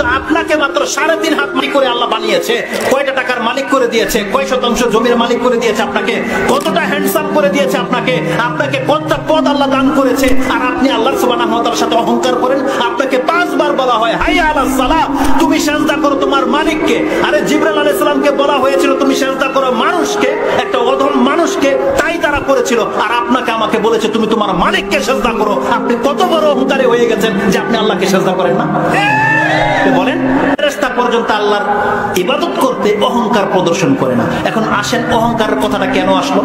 কিন্তু আপনাকে মাত্র 3.5 হাত মাটি করে আল্লাহ বানিয়েছে। কয়টা টাকার মালিক করে দিয়েছে, কয় শতাংশ জমির মালিক করে দিয়েছে আপনাকে, কতটা হ্যান্ডসাম করে দিয়েছে আপনাকে, আপনাকে কতটা পদ আল্লাহ দান করেছে, আর আপনি আল্লাহ সুবহানাহু ওয়া তাআলার সাথে অহংকার করেন। আপনাকে 5 বার বলা হয় হাইয়া আলাস সালাহ, তুমি সিজদা করো তোমার মালিককে। আরে জিবরাইল আলাইহিস সালামকে বলা হয়েছিল তুমি সিজদা করো মানুষকে, একটা অধম মানুষকে, তাই তারা করেছিল। আর আপনাকে আমাকে বলেছে তুমি তোমার মালিককে সিজদা করো। আপনি কত বড় অহংকারী হয়ে গেছেন যে আপনি আল্লাহকে সিজদা করেন না? বলেন, ফেরেশতা পর্যন্ত আল্লাহর ইবাদত করতে অহংকার প্রদর্শন করে না। এখন আসেন অহংকারের কথাটা কেন আসলো?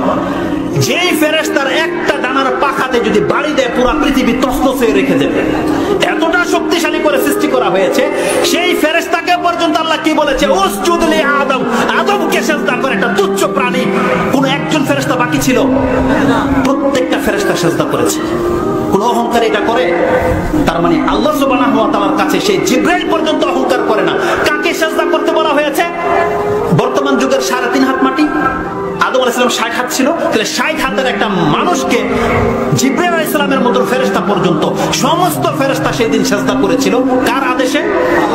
যেই ফেরেশতার একটা ডানার পাখাতে যদি বাড়ি দেয় পুরো পৃথিবী তছনছ হয়ে রেখে দেবে, এতটা শক্তিশালী করে সৃষ্টি করা হয়েছে, সেই ফেরেশতাকে পর্যন্ত আল্লাহ কি বলেছে? উসজুদ লি আদম, আদমকে সিজদা করে। একটা তুচ্ছ প্রাণী, কোন একজন ফেরেশতা বাকি ছিল? প্রত্যেকটা ফেরেশতা সিজদা করেছে। কোন অহংকার এটা করে? তার মানে আল্লাহ সুবহানাহু ওয়া তাআলার কাছে সেই জিবরাইল পর্যন্ত অহংকার করে না। কাকে সিজদা করতে বলা হয়েছে? বর্তমান যুগের 3.5 হাত মাটি। আদম আলাইহিস সালাম 60 হাত ছিল, তাহলে 60 হাতের একটা মানুষকে জিবরাইল আলাইহিস সালামের মতো ফেরেশতা পর্যন্ত সমস্ত ফেরেশতা সেদিন সিজদা করেছিল। কার আদেশে?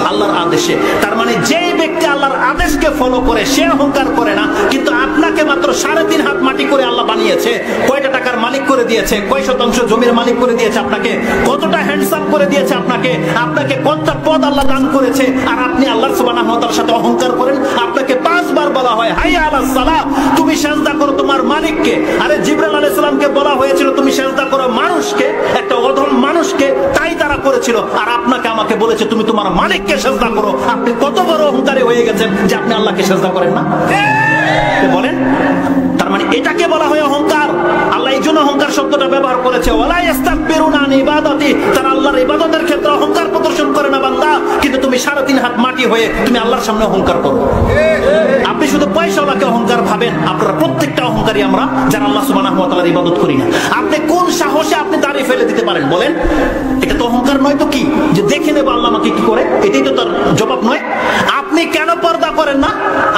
আল্লাহর আদেশে। তার মানে যেই ব্যক্তি আল্লাহর আদেশকে ফলো করে সে অহংকার করে না। কিন্তু আপনাকে মাত্র 3.5 হাত মাটি করে আল্লাহ বানিয়েছে, কয়টা টাকার মালিক করে দিয়েছে, কয় শতাংশ জমির মালিক করে দিয়েছে আপনাকে, কতটা হ্যান্ডসাম করে দিয়েছে আপনাকে, আপনাকে কতটা পদ আল্লাহ দান করেছে, আর আপনি আল্লাহ সুবহানাহু ওয়া তাআলার সাথে অহংকার করেন। আপনাকে 5 বার বলা হয় হাইয়া আলাস সালাহ, তুমি সিজদা করো তোমার মালিককে। আরে জিবরাইল আলাইহিস সালামকে বলা হয়েছিল তুমি সিজদা করো মানুষকে, একটা অধম মানুষকে, তাই তারা করেছিল। আর আপনাকে আমাকে বলেছে তুমি তোমার মালিককে সিজদা করো। আপনি কত বড় অহংকারী হয়ে গেছেন যে আপনি আল্লাহকে সিজদা করেন না? বলেন, তার মানে এটাকে বলা হয় অহংকার। আল্লাহ এই জন্য অহংকার শব্দটা ব্যবহার করেছে, ওয়ালা ইস্তাকবিরুনা আন ইবাদাতি, তারা আল্লাহর ইবাদতের ক্ষেত্রে অহংকার প্রদর্শন করে না বান্দা। কিন্তু তুমি 3.5 হাত মাটি হয়ে তুমি আল্লাহর সামনে অহংকার করো। আপনি শুধু পয়সাওয়ালাকে অহংকার ভাবেন, আপনারা প্রত্যেকটা অহংকারী আমরা যারা আল্লাহ সুবহানাহু ওয়া তাআলার ইবাদত করি না। আপনি কোন সাহসে আপনি দাঁড়িয়ে ফেলে দিতে পারেন বলেন? এটা তো অহংকার নয় তো কি? যে দেখে নেব আল্লাহ আমাকে কি করে, এটাই তো তার জবাব নয়। আপনি কেন পর্দা করেন না?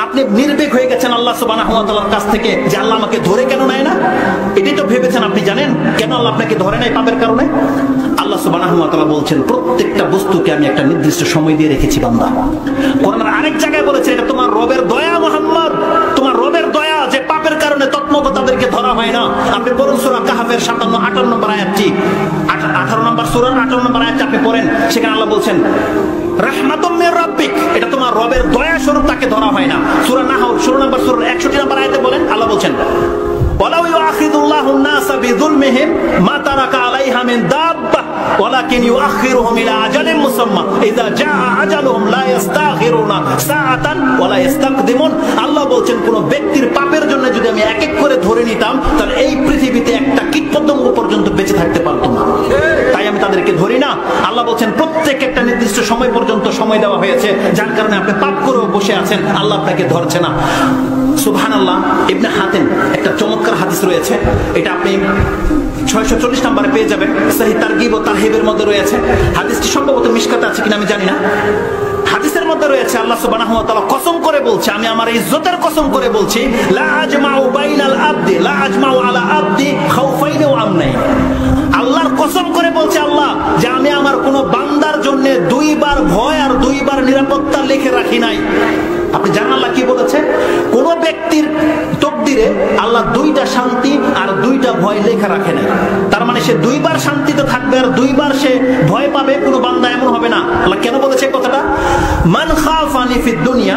আপনি নির্ভীক হয়ে গেছেন আল্লাহ সুবহানাহু ওয়া তাআলার কাছ থেকে যে আল্লাহ আমাকে ধরে কেন নেয় না? এটাই তো ভেবেছেন। আপনি জানেন কেন আল্লাহ আপনাকে ধরে নেয়? পাপের কারণে। আল্লাহ সুবহানাহু ওয়া তাআলা বলছেন প্রত্যেকটা বস্তুকে আমি একটা নির্দিষ্ট সময় দিয়ে রেখেছি বান্দা। কোরআনের আরেক জায়গায় বলেছে এটা তোমার রবের দয়া মুহাম্মদ, তোমার রবের দয়া যে পাপের কারণে তৎমত তাদেরকে ধরা হয় না। আপনি পড়ুন সূরা কাহফের 57-58 নম্বর আয়াতটি, 18 নম্বর সূরার 18 নম্বর আয়াতটি আপনি পড়েন। সেখানে আল্লাহ বলছেন রাহমাতুম মির রাব্বিক, এটা তোমার রবের দয়া স্বরূপ তাকে ধরা হয় না। সূরা নাহল 16 নম্বর সূরার 61 নম্বর আয়াতে বলেন, আল্লাহ বলছেন ওয়ালাউ ইউআখিযুল্লাহু আন-নাসা বিযুলমিহিম মা তারাকা আলাইহা মিন দাব্বা ওয়ালাকিন ইউআখিরুহুম ইলা আজালিন মুসাম্মা ইযা জাআ আজালুহুম লা ইস্তাখিরুনা সাআতান ওয়া লা ইস্তাকদিমুন। আল্লাহ বলছেন কোন ব্যক্তির পাপের জন্য যদি আমি এক এক করে ধরে নিতাম তাহলে এই পৃথিবীতে একটা কীটপতঙ্গ পর্যন্ত বেঁচে থাকতে পারতো না। তাই আমি তাদেরকে ধরি না। আল্লাহ বলছেন প্রত্যেক একটা নির্দিষ্ট সময় পর্যন্ত সময় দেওয়া হয়েছে, যার কারণে আপনি পাপ করেও বসে আছেন, আল্লাহ আপনাকে ধরছে না। সুবহানাল্লাহ। ইবনে হাতিম একটা চমৎকার হাদিস রয়েছে, এটা আপনি 640 নম্বরে পেয়ে যাবেন, সহিহ তারগিব ও তারহিবের মধ্যে রয়েছে। হাদিসটি সম্ভবত মিশকাতে আছে কিনা আমি জানি না। হাদিসের মধ্যে রয়েছে আল্লাহ সুবহানাহু ওয়া তাআলা কসম করে বলছে, আমি আমার ইজ্জতের কসম করে বলছি, লা আজমাউ বাইনাল আবদি লা আজমাউ আলা আবদি খাউফাইন ওয়া আমনাইন। আল্লাহর কসম করে বলছে আল্লাহ যে আমি আমার কোন বান্দার জন্য 2 বার ভয় আর 2 বার নিরাপত্তা লিখে রাখি নাই। আপনি জানেন আল্লাহ কি বলেছে? কোন ব্যক্তির তকদিরে আল্লাহ 2টা শান্তি আর 2টা ভয় লেখা রাখে নাই। তার মানে সে 2 বার শান্তিতে থাকবে আর 2 বার সে ভয় পাবে, কোন বান্দা এমন হবে না। আল্লাহ কেন বলেছে কথাটা? মান খাফানি ফিদ দুনিয়া